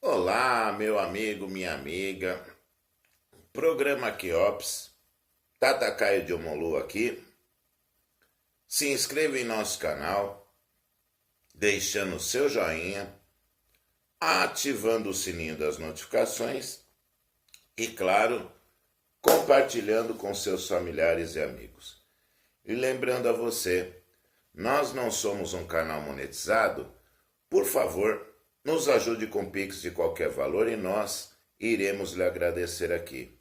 Olá, meu amigo, minha amiga. Programa Quiops, Tata Caio de Omolu aqui. Se inscreva em nosso canal, deixando o seu joinha, ativando o sininho das notificações e, claro, compartilhando com seus familiares e amigos. E lembrando a você, nós não somos um canal monetizado, por favor, nos ajude com Pix de qualquer valor e nós iremos lhe agradecer aqui.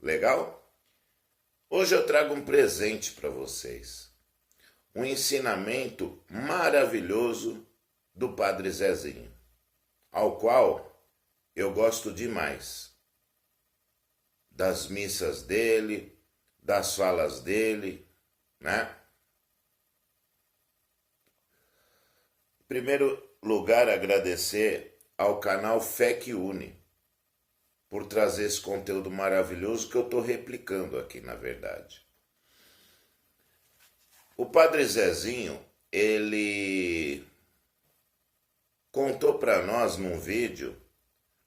Legal? Hoje eu trago um presente para vocês. Um ensinamento maravilhoso do Padre Zezinho, ao qual eu gosto demais. Das missas dele, das falas dele, né? Em primeiro lugar, agradecer ao canal Fé que Une por trazer esse conteúdo maravilhoso que eu estou replicando aqui, na verdade. O Padre Zezinho, ele contou para nós num vídeo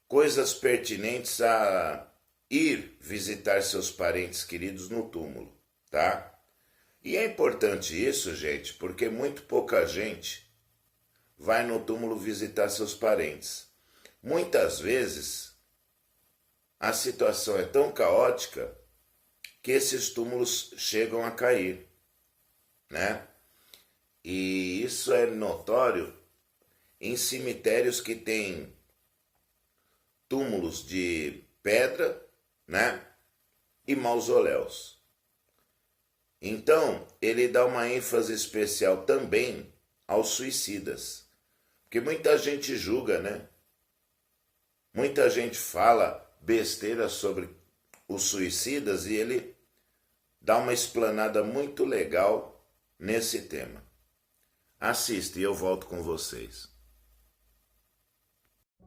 coisas pertinentes a ir visitar seus parentes queridos no túmulo, tá? E é importante isso, gente, porque muito pouca gente vai no túmulo visitar seus parentes. Muitas vezes a situação é tão caótica que esses túmulos chegam a cair, né? E isso é notório em cemitérios que têm túmulos de pedra, né? E mausoléus. Então, ele dá uma ênfase especial também aos suicidas. Porque muita gente julga, né? Muita gente fala besteira sobre os suicidas e ele dá uma explanada muito legal nesse tema. Assista e eu volto com vocês.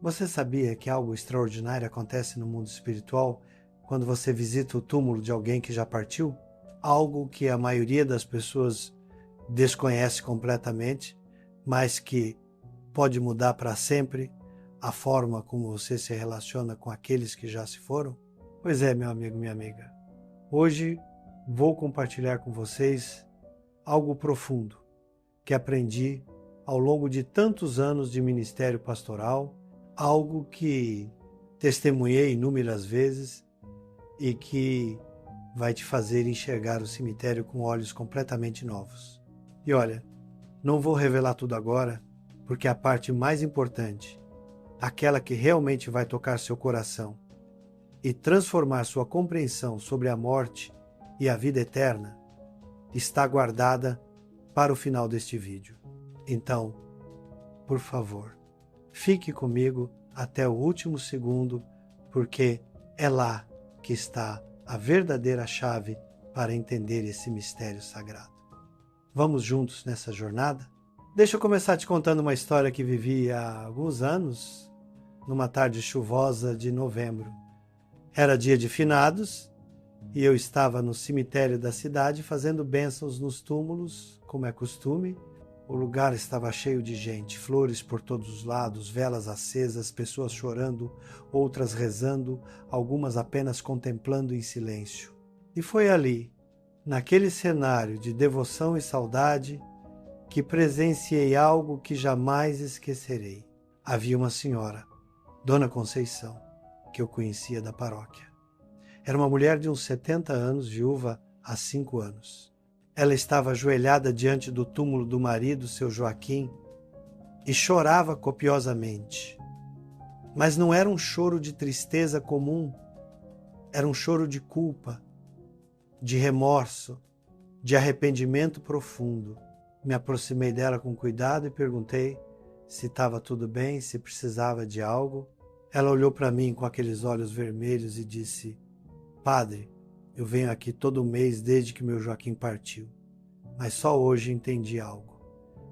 Você sabia que algo extraordinário acontece no mundo espiritual quando você visita o túmulo de alguém que já partiu? Algo que a maioria das pessoas desconhece completamente, mas que pode mudar para sempre a forma como você se relaciona com aqueles que já se foram? Pois é, meu amigo, minha amiga. Hoje vou compartilhar com vocês algo profundo que aprendi ao longo de tantos anos de ministério pastoral, algo que testemunhei inúmeras vezes e que vai te fazer enxergar o cemitério com olhos completamente novos. E olha, não vou revelar tudo agora, porque a parte mais importante, aquela que realmente vai tocar seu coração e transformar sua compreensão sobre a morte e a vida eterna, está guardada para o final deste vídeo. Então, por favor, fique comigo até o último segundo, porque é lá que está a verdadeira chave para entender esse mistério sagrado. Vamos juntos nessa jornada? Deixa eu começar te contando uma história que vivi há alguns anos, numa tarde chuvosa de novembro. Era dia de finados e eu estava no cemitério da cidade fazendo bênçãos nos túmulos, como é costume. O lugar estava cheio de gente, flores por todos os lados, velas acesas, pessoas chorando, outras rezando, algumas apenas contemplando em silêncio. E foi ali, naquele cenário de devoção e saudade, que presenciei algo que jamais esquecerei. Havia uma senhora, Dona Conceição, que eu conhecia da paróquia. Era uma mulher de uns 70 anos, viúva há 5 anos. Ela estava ajoelhada diante do túmulo do marido, seu Joaquim, e chorava copiosamente. Mas não era um choro de tristeza comum, era um choro de culpa, de remorso, de arrependimento profundo. Me aproximei dela com cuidado e perguntei se estava tudo bem, se precisava de algo. Ela olhou para mim com aqueles olhos vermelhos e disse: "Padre, eu venho aqui todo mês desde que meu Joaquim partiu, mas só hoje entendi algo.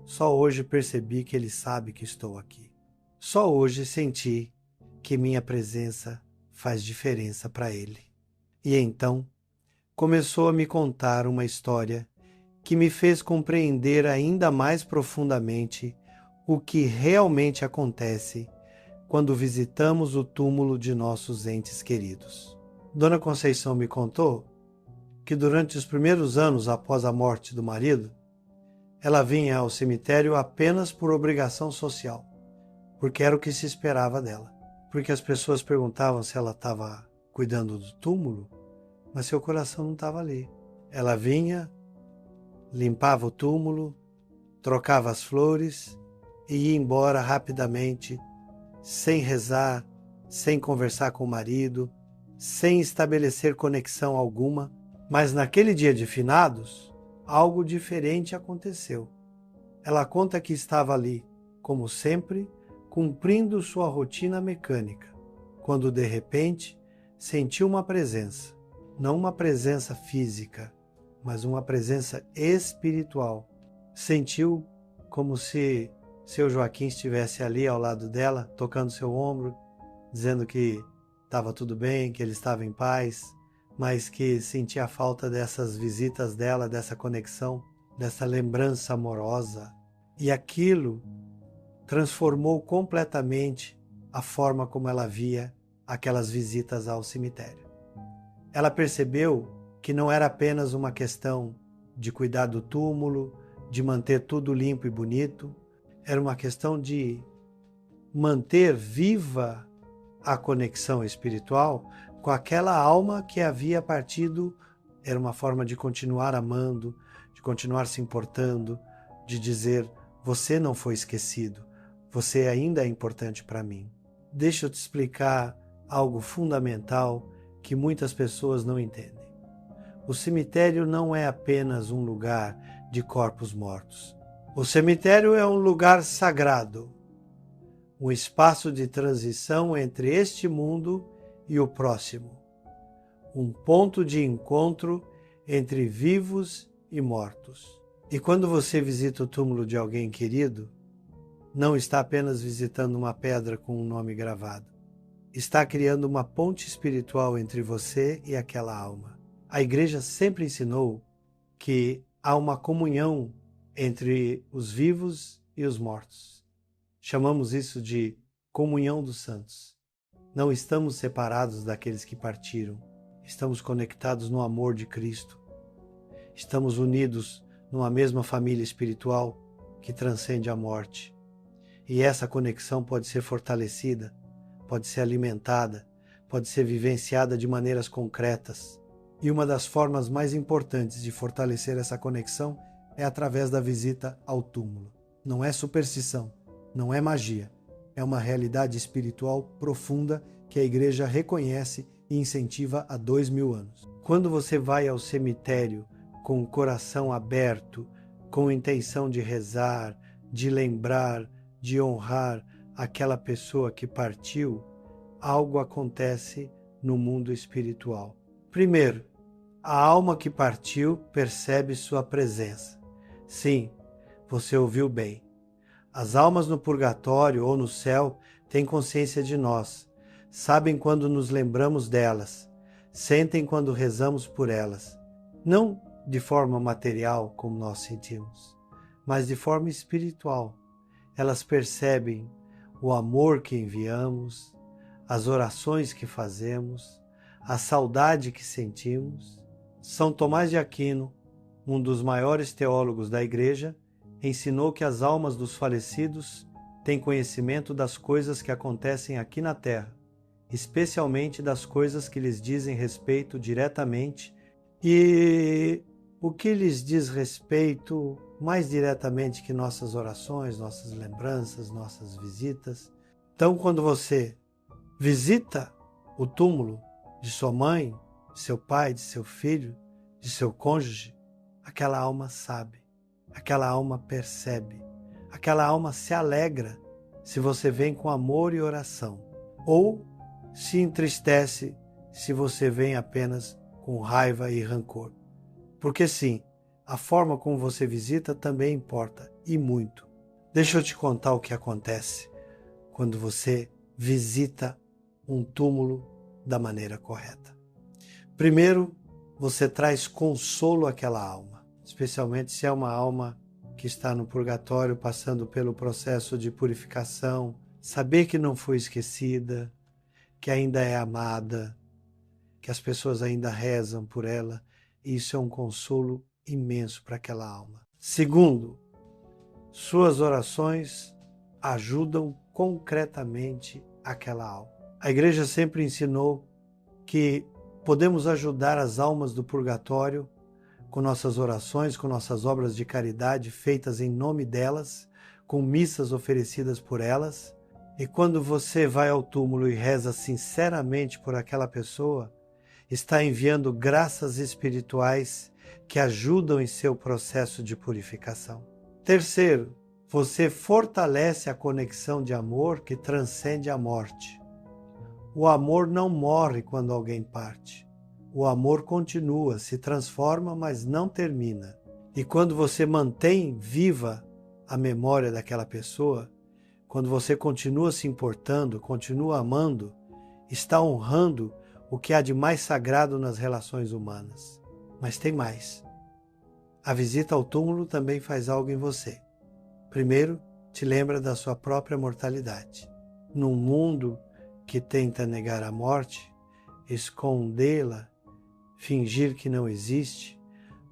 Só hoje percebi que ele sabe que estou aqui. Só hoje senti que minha presença faz diferença para ele." E então começou a me contar uma história que me fez compreender ainda mais profundamente o que realmente acontece quando visitamos o túmulo de nossos entes queridos. Dona Conceição me contou que durante os primeiros anos após a morte do marido, ela vinha ao cemitério apenas por obrigação social, porque era o que se esperava dela. Porque as pessoas perguntavam se ela estava cuidando do túmulo, mas seu coração não estava ali. Ela vinha, limpava o túmulo, trocava as flores e ia embora rapidamente, sem rezar, sem conversar com o marido, sem estabelecer conexão alguma. Mas naquele dia de finados, algo diferente aconteceu. Ela conta que estava ali, como sempre, cumprindo sua rotina mecânica, quando de repente sentiu uma presença, não uma presença física, mas uma presença espiritual. Sentiu como se seu Joaquim estivesse ali ao lado dela, tocando seu ombro, dizendo que estava tudo bem, que ele estava em paz, mas que sentia a falta dessas visitas dela, dessa conexão, dessa lembrança amorosa. E aquilo transformou completamente a forma como ela via aquelas visitas ao cemitério. Ela percebeu que não era apenas uma questão de cuidar do túmulo, de manter tudo limpo e bonito, era uma questão de manter viva a conexão espiritual com aquela alma que havia partido. Era uma forma de continuar amando, de continuar se importando, de dizer: você não foi esquecido, você ainda é importante para mim. Deixa eu te explicar algo fundamental que muitas pessoas não entendem. O cemitério não é apenas um lugar de corpos mortos. O cemitério é um lugar sagrado, um espaço de transição entre este mundo e o próximo, um ponto de encontro entre vivos e mortos. E quando você visita o túmulo de alguém querido, não está apenas visitando uma pedra com um nome gravado, está criando uma ponte espiritual entre você e aquela alma. A Igreja sempre ensinou que há uma comunhão entre os vivos e os mortos. Chamamos isso de comunhão dos santos. Não estamos separados daqueles que partiram. Estamos conectados no amor de Cristo. Estamos unidos numa mesma família espiritual que transcende a morte. E essa conexão pode ser fortalecida, pode ser alimentada, pode ser vivenciada de maneiras concretas. E uma das formas mais importantes de fortalecer essa conexão é através da visita ao túmulo. Não é superstição, não é magia. É uma realidade espiritual profunda que a Igreja reconhece e incentiva há 2000 anos. Quando você vai ao cemitério com o coração aberto, com a intenção de rezar, de lembrar, de honrar aquela pessoa que partiu, algo acontece no mundo espiritual. Primeiro, a alma que partiu percebe sua presença. Sim, você ouviu bem. As almas no purgatório ou no céu têm consciência de nós, sabem quando nos lembramos delas, sentem quando rezamos por elas. Não de forma material, como nós sentimos, mas de forma espiritual. Elas percebem o amor que enviamos, as orações que fazemos, a saudade que sentimos. São Tomás de Aquino, um dos maiores teólogos da Igreja, ensinou que as almas dos falecidos têm conhecimento das coisas que acontecem aqui na Terra, especialmente das coisas que lhes dizem respeito diretamente, e o que lhes diz respeito mais diretamente que nossas orações, nossas lembranças, nossas visitas. Então, quando você visita o túmulo de sua mãe, de seu pai, de seu filho, de seu cônjuge, aquela alma sabe, aquela alma percebe, aquela alma se alegra se você vem com amor e oração, ou se entristece se você vem apenas com raiva e rancor. Porque sim, a forma como você visita também importa, e muito. Deixa eu te contar o que acontece quando você visita um túmulo da maneira correta. Primeiro, você traz consolo àquela alma, especialmente se é uma alma que está no purgatório passando pelo processo de purificação, saber que não foi esquecida, que ainda é amada, que as pessoas ainda rezam por ela, isso é um consolo imenso para aquela alma. Segundo, suas orações ajudam concretamente aquela alma. A igreja sempre ensinou que podemos ajudar as almas do purgatório com nossas orações, com nossas obras de caridade feitas em nome delas, com missas oferecidas por elas. E quando você vai ao túmulo e reza sinceramente por aquela pessoa, está enviando graças espirituais que ajudam em seu processo de purificação. Terceiro, você fortalece a conexão de amor que transcende a morte. O amor não morre quando alguém parte. O amor continua, se transforma, mas não termina. E quando você mantém viva a memória daquela pessoa, quando você continua se importando, continua amando, está honrando o que há de mais sagrado nas relações humanas. Mas tem mais. A visita ao túmulo também faz algo em você. Primeiro, te lembra da sua própria mortalidade. Num mundo que tenta negar a morte, escondê-la, fingir que não existe,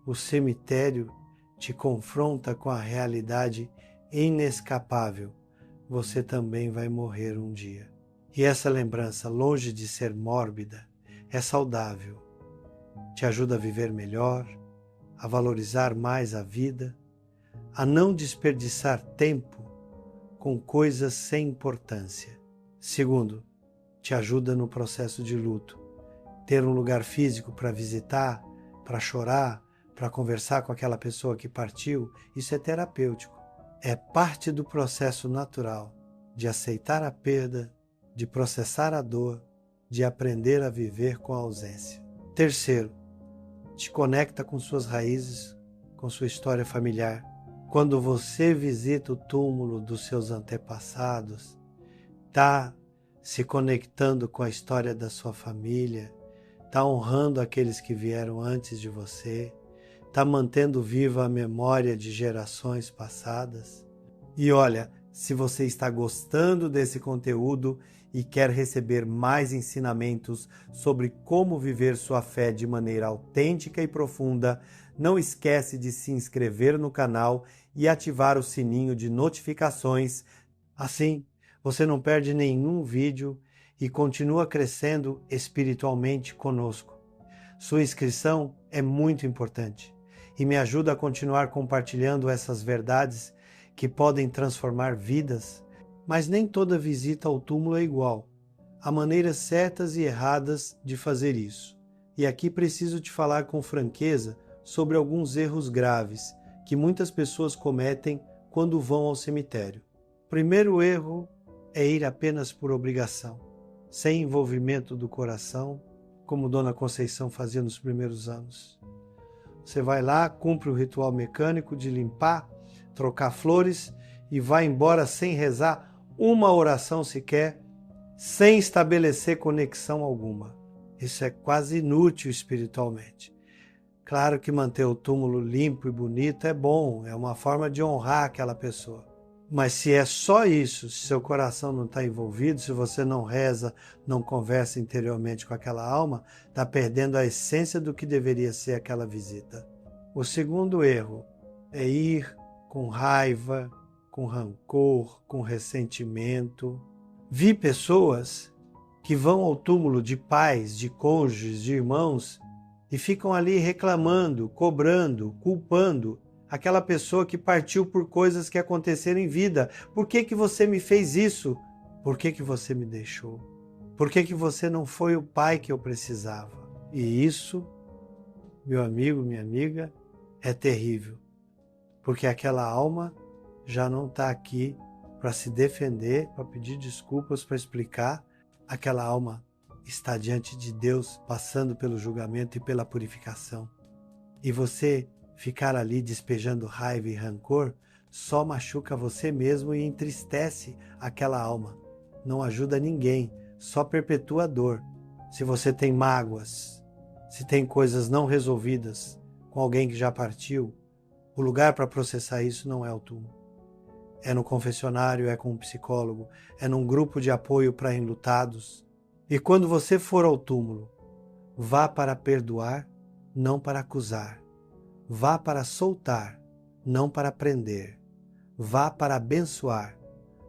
o cemitério te confronta com a realidade inescapável. Você também vai morrer um dia. E essa lembrança, longe de ser mórbida, é saudável. Te ajuda a viver melhor, a valorizar mais a vida, a não desperdiçar tempo com coisas sem importância. Segundo, te ajuda no processo de luto. Ter um lugar físico para visitar, para chorar, para conversar com aquela pessoa que partiu, isso é terapêutico. É parte do processo natural de aceitar a perda, de processar a dor, de aprender a viver com a ausência. Terceiro, te conecta com suas raízes, com sua história familiar. Quando você visita o túmulo dos seus antepassados, está se conectando com a história da sua família, está honrando aqueles que vieram antes de você, está mantendo viva a memória de gerações passadas. E olha, se você está gostando desse conteúdo e quer receber mais ensinamentos sobre como viver sua fé de maneira autêntica e profunda, não esquece de se inscrever no canal e ativar o sininho de notificações. Assim, você não perde nenhum vídeo e continua crescendo espiritualmente conosco. Sua inscrição é muito importante e me ajuda a continuar compartilhando essas verdades que podem transformar vidas, mas nem toda visita ao túmulo é igual. Há maneiras certas e erradas de fazer isso. E aqui preciso te falar com franqueza sobre alguns erros graves que muitas pessoas cometem quando vão ao cemitério. O primeiro erro é ir apenas por obrigação, sem envolvimento do coração, como Dona Conceição fazia nos primeiros anos. Você vai lá, cumpre o ritual mecânico de limpar, trocar flores e vai embora sem rezar uma oração sequer, sem estabelecer conexão alguma. Isso é quase inútil espiritualmente. Claro que manter o túmulo limpo e bonito é bom, é uma forma de honrar aquela pessoa. Mas se é só isso, se seu coração não está envolvido, se você não reza, não conversa interiormente com aquela alma, está perdendo a essência do que deveria ser aquela visita. O segundo erro é ir com raiva, com rancor, com ressentimento. Vi pessoas que vão ao túmulo de pais, de cônjuges, de irmãos e ficam ali reclamando, cobrando, culpando aquela pessoa que partiu por coisas que aconteceram em vida. Por que que você me fez isso? Por que que você me deixou? Por que que você não foi o pai que eu precisava? E isso, meu amigo, minha amiga, é terrível, porque aquela alma já não está aqui para se defender, para pedir desculpas, para explicar. Aquela alma está diante de Deus, passando pelo julgamento e pela purificação. E você ficar ali despejando raiva e rancor só machuca você mesmo e entristece aquela alma. Não ajuda ninguém, só perpetua a dor. Se você tem mágoas, se tem coisas não resolvidas com alguém que já partiu, o lugar para processar isso não é o túmulo. É no confessionário, é com um psicólogo, é num grupo de apoio para enlutados. E quando você for ao túmulo, vá para perdoar, não para acusar. Vá para soltar, não para prender. Vá para abençoar,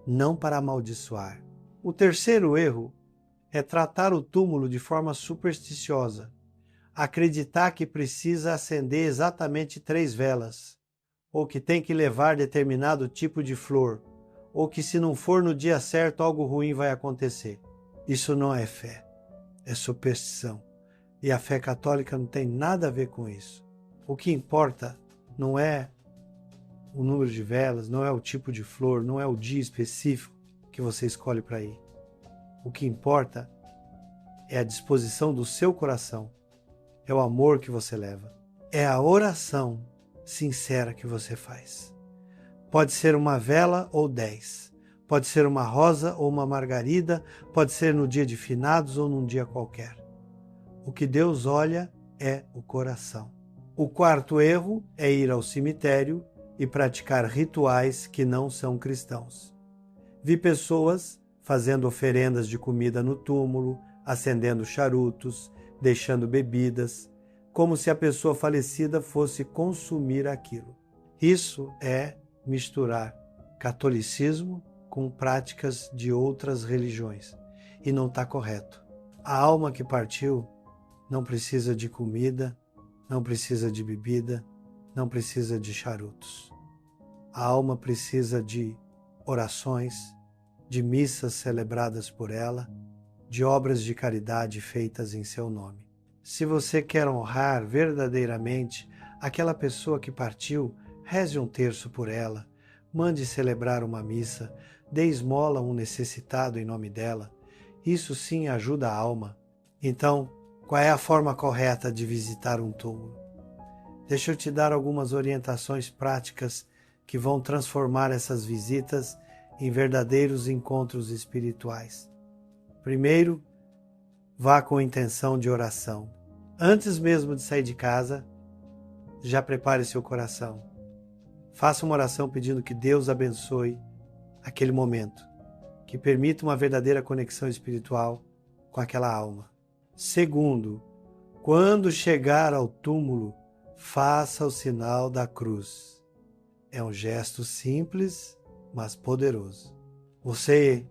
não para amaldiçoar. O terceiro erro é tratar o túmulo de forma supersticiosa. Acreditar que precisa acender exatamente 3 velas, ou que tem que levar determinado tipo de flor, ou que se não for no dia certo algo ruim vai acontecer. Isso não é fé, é superstição. E a fé católica não tem nada a ver com isso. O que importa não é o número de velas, não é o tipo de flor, não é o dia específico que você escolhe para ir. O que importa é a disposição do seu coração, é o amor que você leva, é a oração sincera que você faz. Pode ser uma vela ou 10, pode ser uma rosa ou uma margarida, pode ser no dia de finados ou num dia qualquer. O que Deus olha é o coração. O quarto erro é ir ao cemitério e praticar rituais que não são cristãos. Vi pessoas fazendo oferendas de comida no túmulo, acendendo charutos, deixando bebidas, como se a pessoa falecida fosse consumir aquilo. Isso é misturar catolicismo com práticas de outras religiões e não está correto. A alma que partiu não precisa de comida, não precisa de bebida, não precisa de charutos. A alma precisa de orações, de missas celebradas por ela, de obras de caridade feitas em seu nome. Se você quer honrar verdadeiramente aquela pessoa que partiu, reze um terço por ela, mande celebrar uma missa, dê esmola a um necessitado em nome dela. Isso sim ajuda a alma. Então, qual é a forma correta de visitar um túmulo? Deixa eu te dar algumas orientações práticas que vão transformar essas visitas em verdadeiros encontros espirituais. Primeiro, vá com intenção de oração. Antes mesmo de sair de casa, já prepare seu coração. Faça uma oração pedindo que Deus abençoe aquele momento, que permita uma verdadeira conexão espiritual com aquela alma. Segundo, quando chegar ao túmulo, faça o sinal da cruz. É um gesto simples, mas poderoso. Você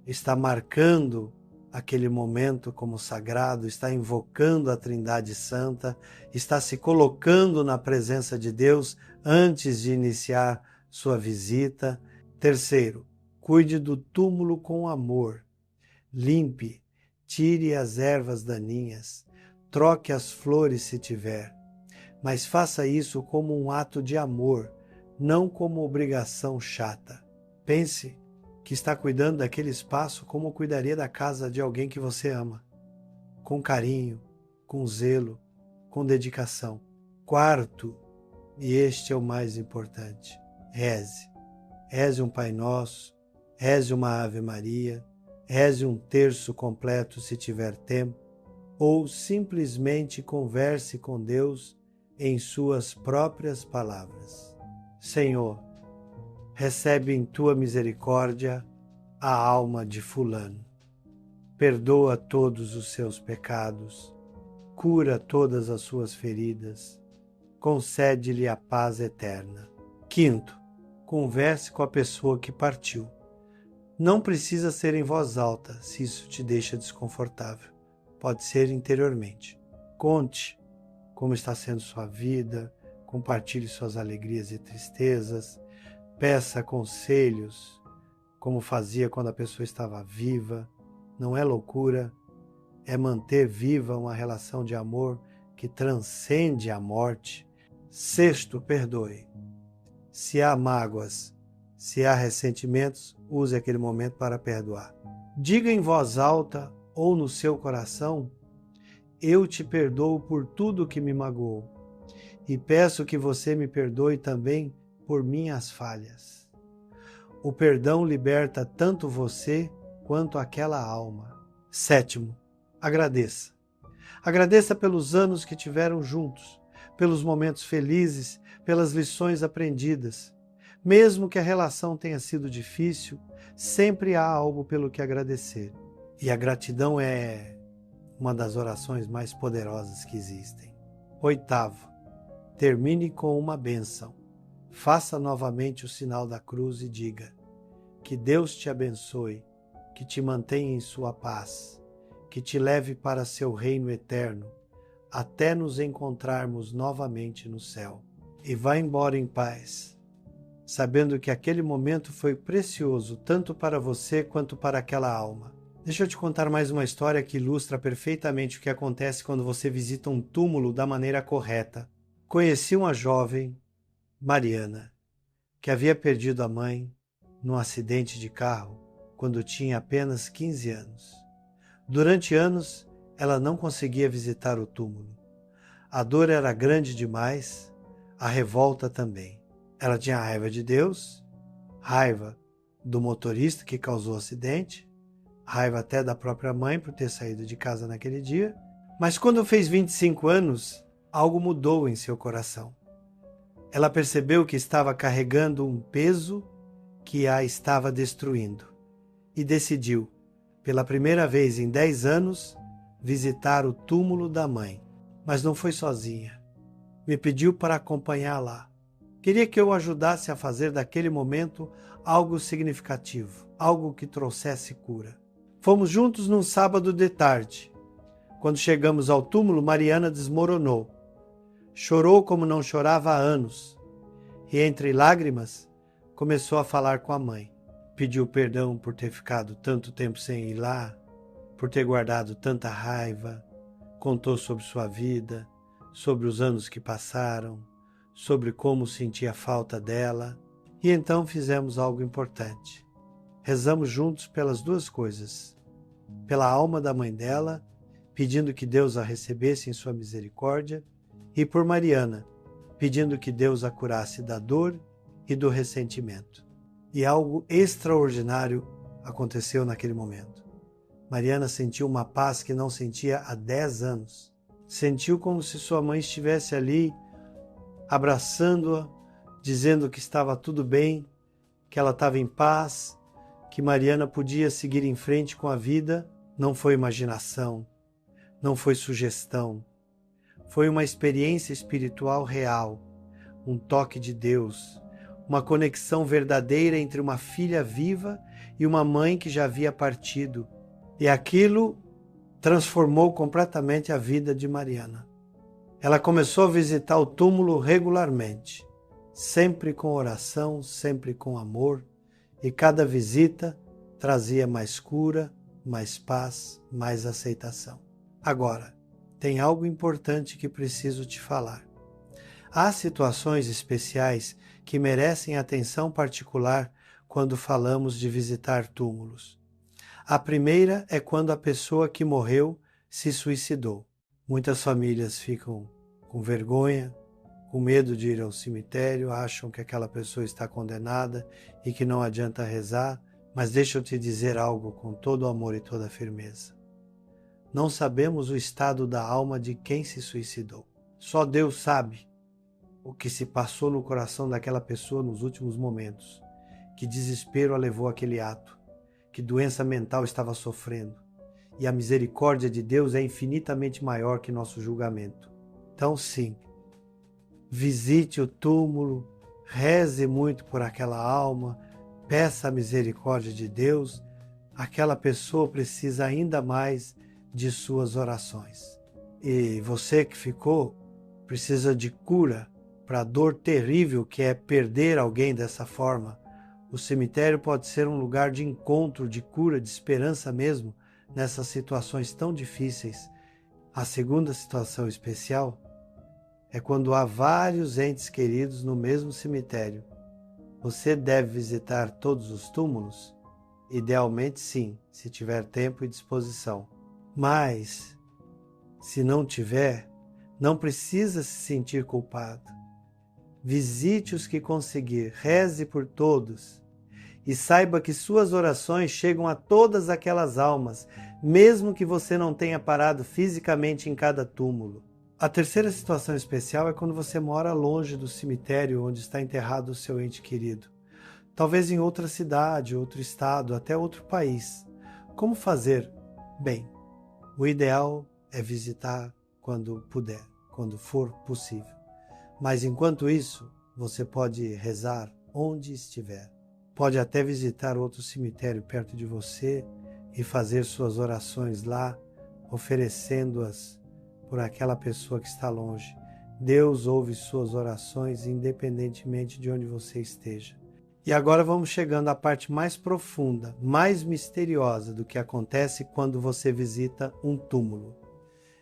está marcando aquele momento como sagrado, está invocando a Trindade Santa, está se colocando na presença de Deus antes de iniciar sua visita. Terceiro, cuide do túmulo com amor. Limpe, tire as ervas daninhas, troque as flores se tiver, mas faça isso como um ato de amor, não como obrigação chata. Pense que está cuidando daquele espaço como cuidaria da casa de alguém que você ama, com carinho, com zelo, com dedicação. Quarto, e este é o mais importante, reze. Reze um Pai Nosso, reze uma Ave Maria, reze um terço completo se tiver tempo, ou simplesmente converse com Deus em suas próprias palavras. Senhor, recebe em tua misericórdia a alma de fulano. Perdoa todos os seus pecados, cura todas as suas feridas, concede-lhe a paz eterna. Quinto, converse com a pessoa que partiu. Não precisa ser em voz alta, se isso te deixa desconfortável. Pode ser interiormente. Conte como está sendo sua vida, compartilhe suas alegrias e tristezas, peça conselhos, como fazia quando a pessoa estava viva. Não é loucura, é manter viva uma relação de amor que transcende a morte. Sexto, perdoe. Se há mágoas, se há ressentimentos, use aquele momento para perdoar. Diga em voz alta ou no seu coração: eu te perdoo por tudo que me magoou e peço que você me perdoe também por minhas falhas. O perdão liberta tanto você quanto aquela alma. Sétimo, agradeça. Agradeça pelos anos que tiveram juntos, pelos momentos felizes, pelas lições aprendidas. Mesmo que a relação tenha sido difícil, sempre há algo pelo que agradecer. E a gratidão é uma das orações mais poderosas que existem. 8º, termine com uma bênção. Faça novamente o sinal da cruz e diga: que Deus te abençoe, que te mantenha em sua paz, que te leve para seu reino eterno, até nos encontrarmos novamente no céu. E vá embora em paz, sabendo que aquele momento foi precioso tanto para você quanto para aquela alma. Deixa eu te contar mais uma história que ilustra perfeitamente o que acontece quando você visita um túmulo da maneira correta. Conheci uma jovem, Mariana, que havia perdido a mãe num acidente de carro quando tinha apenas 15 anos. Durante anos, ela não conseguia visitar o túmulo. A dor era grande demais, a revolta também. Ela tinha raiva de Deus, raiva do motorista que causou o acidente, raiva até da própria mãe por ter saído de casa naquele dia. Mas quando fez 25 anos, algo mudou em seu coração. Ela percebeu que estava carregando um peso que a estava destruindo e decidiu, pela primeira vez em 10 anos, visitar o túmulo da mãe. Mas não foi sozinha. Me pediu para acompanhar lá. Queria que eu ajudasse a fazer daquele momento algo significativo, algo que trouxesse cura. Fomos juntos num sábado de tarde. Quando chegamos ao túmulo, Mariana desmoronou. Chorou como não chorava há anos. E entre lágrimas, começou a falar com a mãe. Pediu perdão por ter ficado tanto tempo sem ir lá, por ter guardado tanta raiva. Contou sobre sua vida, sobre os anos que passaram, sobre como sentia falta dela. E então fizemos algo importante. Rezamos juntos pelas duas coisas. Pela alma da mãe dela, pedindo que Deus a recebesse em sua misericórdia, e por Mariana, pedindo que Deus a curasse da dor e do ressentimento. E algo extraordinário aconteceu naquele momento. Mariana sentiu uma paz que não sentia há 10 anos. Sentiu como se sua mãe estivesse ali, abraçando-a, dizendo que estava tudo bem, que ela estava em paz, que Mariana podia seguir em frente com a vida. Não foi imaginação, não foi sugestão. Foi uma experiência espiritual real, um toque de Deus, uma conexão verdadeira entre uma filha viva e uma mãe que já havia partido. E aquilo transformou completamente a vida de Mariana. Ela começou a visitar o túmulo regularmente, sempre com oração, sempre com amor, e cada visita trazia mais cura, mais paz, mais aceitação. Agora, tem algo importante que preciso te falar. Há situações especiais que merecem atenção particular quando falamos de visitar túmulos. A primeira é quando a pessoa que morreu se suicidou. Muitas famílias ficam com vergonha, com medo de ir ao cemitério, acham que aquela pessoa está condenada e que não adianta rezar, mas deixa eu te dizer algo com todo o amor e toda a firmeza. Não sabemos o estado da alma de quem se suicidou. Só Deus sabe o que se passou no coração daquela pessoa nos últimos momentos, que desespero a levou àquele ato, que doença mental estava sofrendo, e a misericórdia de Deus é infinitamente maior que nosso julgamento. Então sim, visite o túmulo, reze muito por aquela alma, peça a misericórdia de Deus. Aquela pessoa precisa ainda mais de suas orações. E você que ficou precisa de cura para a dor terrível que é perder alguém dessa forma. O cemitério pode ser um lugar de encontro, de cura, de esperança mesmo, nessas situações tão difíceis. A segunda situação especial é quando há vários entes queridos no mesmo cemitério. Você deve visitar todos os túmulos? Idealmente sim, se tiver tempo e disposição. Mas, se não tiver, não precisa se sentir culpado. Visite os que conseguir, reze por todos e saiba que suas orações chegam a todas aquelas almas, mesmo que você não tenha parado fisicamente em cada túmulo. A terceira situação especial é quando você mora longe do cemitério onde está enterrado o seu ente querido. talvez em outra cidade, outro estado, até outro país. Como fazer? Bem, o ideal é visitar quando puder, quando for possível. Mas enquanto isso, você pode rezar onde estiver. Pode até visitar outro cemitério perto de você e fazer suas orações lá, oferecendo-as por aquela pessoa que está longe. Deus ouve suas orações independentemente de onde você esteja. E agora vamos chegando à parte mais profunda, mais misteriosa do que acontece quando você visita um túmulo.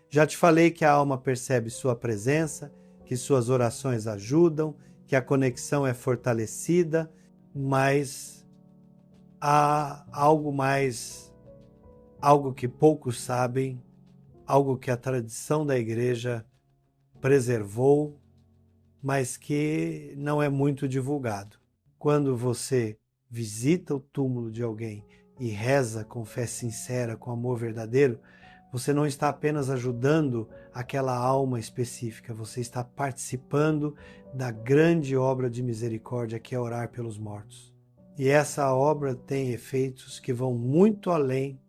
Já te falei que a alma percebe sua presença, que suas orações ajudam, que a conexão é fortalecida, mas há algo mais, algo que poucos sabem, algo que a tradição da igreja preservou, mas que não é muito divulgado. Quando você visita o túmulo de alguém e reza com fé sincera, com amor verdadeiro, você não está apenas ajudando aquela alma específica, você está participando da grande obra de misericórdia que é orar pelos mortos. E essa obra tem efeitos que vão muito além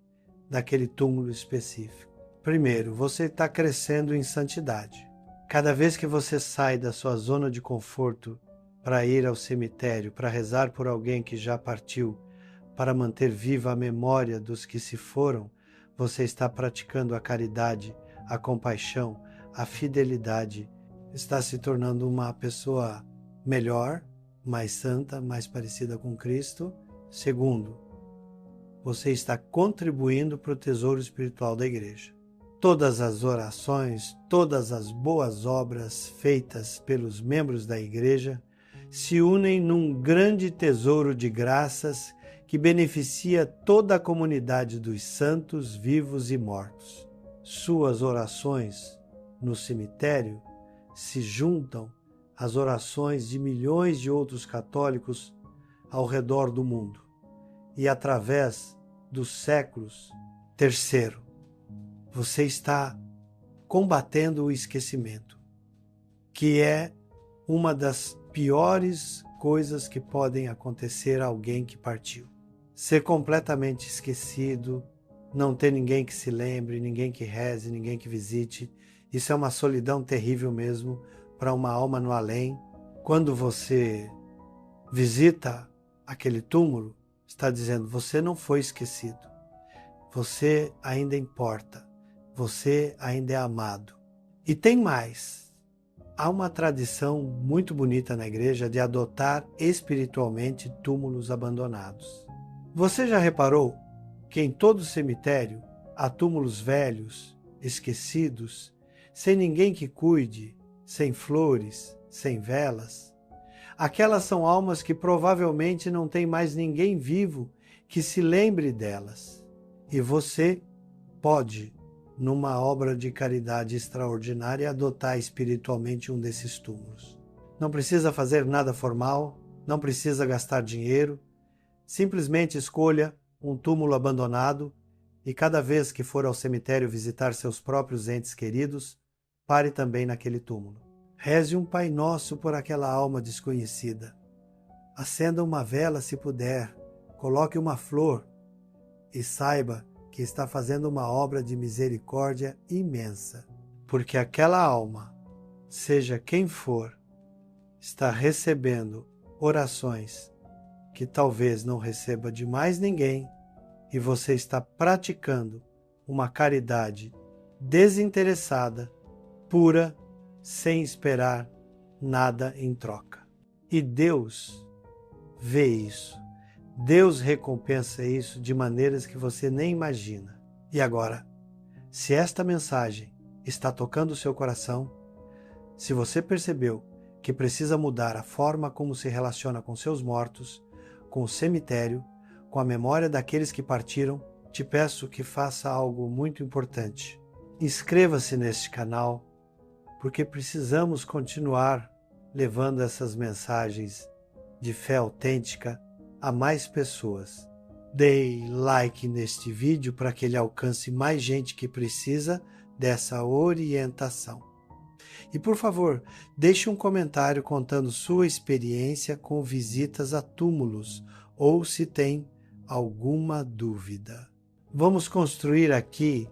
daquele túmulo específico. Primeiro, você está crescendo em santidade. Cada vez que você sai da sua zona de conforto para ir ao cemitério, para rezar por alguém que já partiu, para manter viva a memória dos que se foram, você está praticando a caridade, a compaixão, a fidelidade, está se tornando uma pessoa melhor, mais santa, mais parecida com Cristo. Segundo, você está contribuindo para o tesouro espiritual da igreja. Todas as orações, todas as boas obras feitas pelos membros da igreja se unem num grande tesouro de graças que beneficia toda a comunidade dos santos, vivos e mortos. Suas orações no cemitério se juntam às orações de milhões de outros católicos ao redor do mundo. E através dos séculos, terceiro, você está combatendo o esquecimento, que é uma das piores coisas que podem acontecer a alguém que partiu. Ser completamente esquecido, não ter ninguém que se lembre, ninguém que reze, ninguém que visite, isso é uma solidão terrível mesmo para uma alma no além. Quando você visita aquele túmulo, está dizendo, você não foi esquecido, você ainda importa, você ainda é amado. E tem mais. Há uma tradição muito bonita na igreja de adotar espiritualmente túmulos abandonados. Você já reparou que em todo cemitério há túmulos velhos, esquecidos, sem ninguém que cuide, sem flores, sem velas? Aquelas são almas que provavelmente não tem mais ninguém vivo que se lembre delas. E você pode, numa obra de caridade extraordinária, adotar espiritualmente um desses túmulos. Não precisa fazer nada formal, não precisa gastar dinheiro, simplesmente escolha um túmulo abandonado e cada vez que for ao cemitério visitar seus próprios entes queridos, pare também naquele túmulo. Reze um Pai Nosso por aquela alma desconhecida. Acenda uma vela se puder, coloque uma flor e saiba que está fazendo uma obra de misericórdia imensa, porque aquela alma, seja quem for, está recebendo orações que talvez não receba de mais ninguém e você está praticando uma caridade desinteressada, pura, sem esperar nada em troca. E Deus vê isso. Deus recompensa isso de maneiras que você nem imagina. E agora, se esta mensagem está tocando o seu coração, se você percebeu que precisa mudar a forma como se relaciona com seus mortos, com o cemitério, com a memória daqueles que partiram, te peço que faça algo muito importante. Inscreva-se neste canal, porque precisamos continuar levando essas mensagens de fé autêntica a mais pessoas. Dê like neste vídeo para que ele alcance mais gente que precisa dessa orientação. E por favor, deixe um comentário contando sua experiência com visitas a túmulos ou se tem alguma dúvida. Vamos construir aqui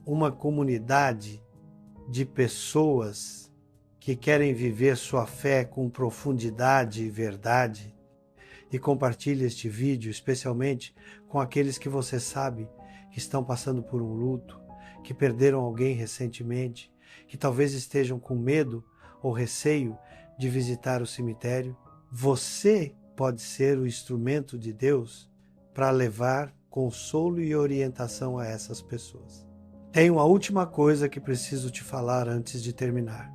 uma comunidade de pessoas que querem viver sua fé com profundidade e verdade. E compartilhe este vídeo especialmente com aqueles que você sabe que estão passando por um luto, que perderam alguém recentemente, que talvez estejam com medo ou receio de visitar o cemitério. Você pode ser o instrumento de Deus para levar consolo e orientação a essas pessoas. Tenho a última coisa que preciso te falar antes de terminar.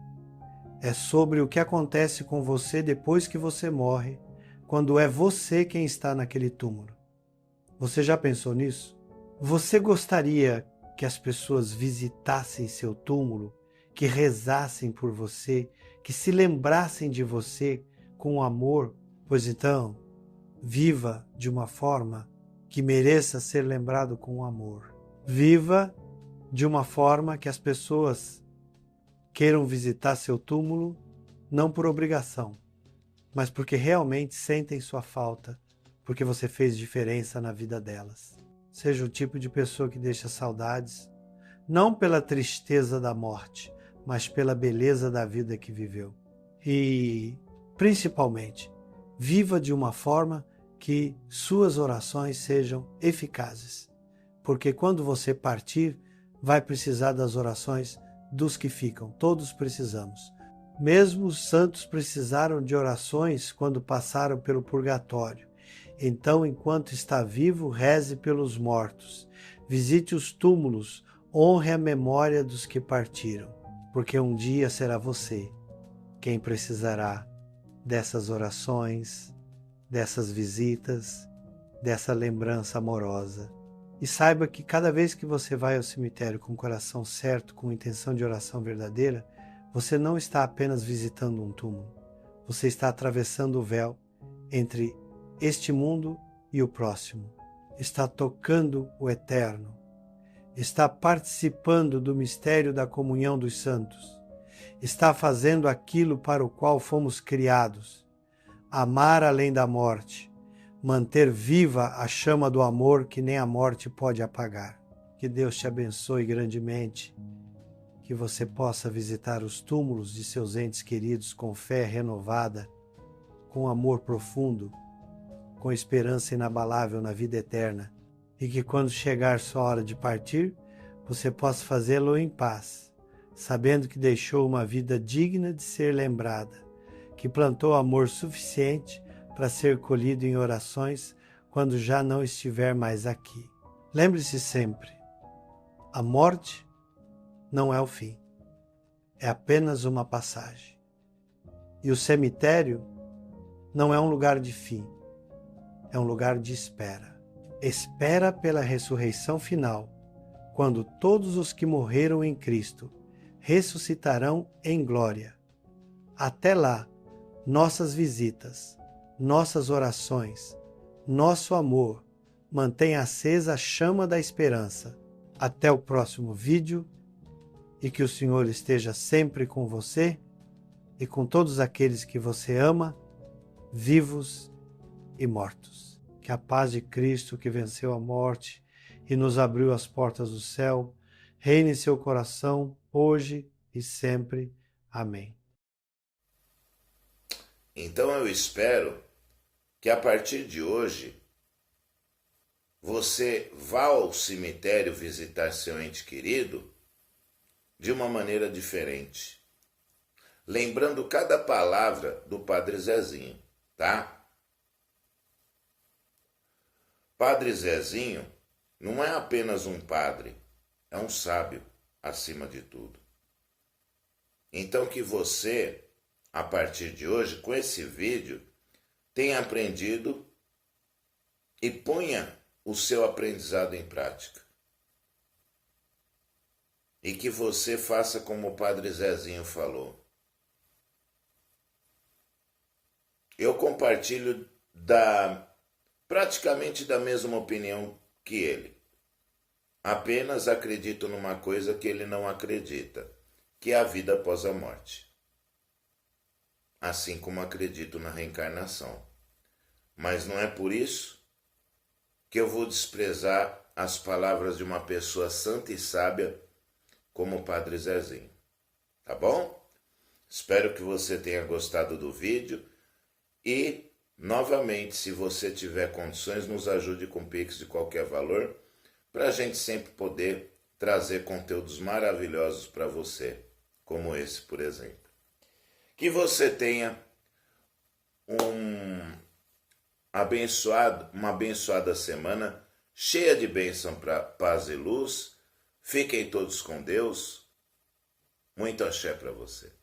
É sobre o que acontece com você depois que você morre, quando é você quem está naquele túmulo. Você já pensou nisso? Você gostaria que as pessoas visitassem seu túmulo, que rezassem por você, que se lembrassem de você com amor? Pois então, viva de uma forma que mereça ser lembrado com amor. Viva de uma forma que as pessoas queiram visitar seu túmulo, não por obrigação, mas porque realmente sentem sua falta, porque você fez diferença na vida delas. Seja o tipo de pessoa que deixa saudades, não pela tristeza da morte, mas pela beleza da vida que viveu. E, principalmente, viva de uma forma que suas orações sejam eficazes, porque quando você partir, vai precisar das orações dos que ficam. Todos precisamos. Mesmo os santos precisaram de orações quando passaram pelo purgatório. Então, enquanto está vivo, reze pelos mortos. Visite os túmulos, honre a memória dos que partiram, porque um dia será você quem precisará dessas orações, dessas visitas, dessa lembrança amorosa. E saiba que cada vez que você vai ao cemitério com o coração certo, com intenção de oração verdadeira, você não está apenas visitando um túmulo. Você está atravessando o véu entre este mundo e o próximo. Está tocando o eterno. Está participando do mistério da comunhão dos santos. Está fazendo aquilo para o qual fomos criados. Amar além da morte. Manter viva a chama do amor que nem a morte pode apagar. Que Deus te abençoe grandemente, que você possa visitar os túmulos de seus entes queridos com fé renovada, com amor profundo, com esperança inabalável na vida eterna, e que quando chegar sua hora de partir, você possa fazê-lo em paz, sabendo que deixou uma vida digna de ser lembrada, que plantou amor suficiente para ser colhido em orações quando já não estiver mais aqui. Lembre-se sempre, a morte não é o fim, é apenas uma passagem. E o cemitério não é um lugar de fim, é um lugar de espera. Espera pela ressurreição final, quando todos os que morreram em Cristo ressuscitarão em glória. Até lá, nossas visitas, nossas orações, nosso amor, mantenha acesa a chama da esperança. Até o próximo vídeo e que o Senhor esteja sempre com você e com todos aqueles que você ama, vivos e mortos. Que a paz de Cristo, que venceu a morte e nos abriu as portas do céu, reine em seu coração, hoje e sempre. Amém. Então eu espero que a partir de hoje você vá ao cemitério visitar seu ente querido de uma maneira diferente, lembrando cada palavra do Padre Zezinho, tá? Padre Zezinho não é apenas um padre, é um sábio acima de tudo. Então que você, a partir de hoje, com esse vídeo, tenha aprendido e ponha o seu aprendizado em prática. E que você faça como o Padre Zezinho falou. Eu compartilho praticamente da mesma opinião que ele. Apenas acredito numa coisa que ele não acredita. que há vida após a morte. Assim como acredito na reencarnação. Mas não é por isso que eu vou desprezar as palavras de uma pessoa santa e sábia como o Padre Zezinho. Tá bom? Espero que você tenha gostado do vídeo e, novamente, se você tiver condições, nos ajude com Pix de qualquer valor, para a gente sempre poder trazer conteúdos maravilhosos para você, como esse, por exemplo. Que você tenha uma abençoada semana, cheia de bênção para paz e luz. Fiquem todos com Deus. Muito axé para você.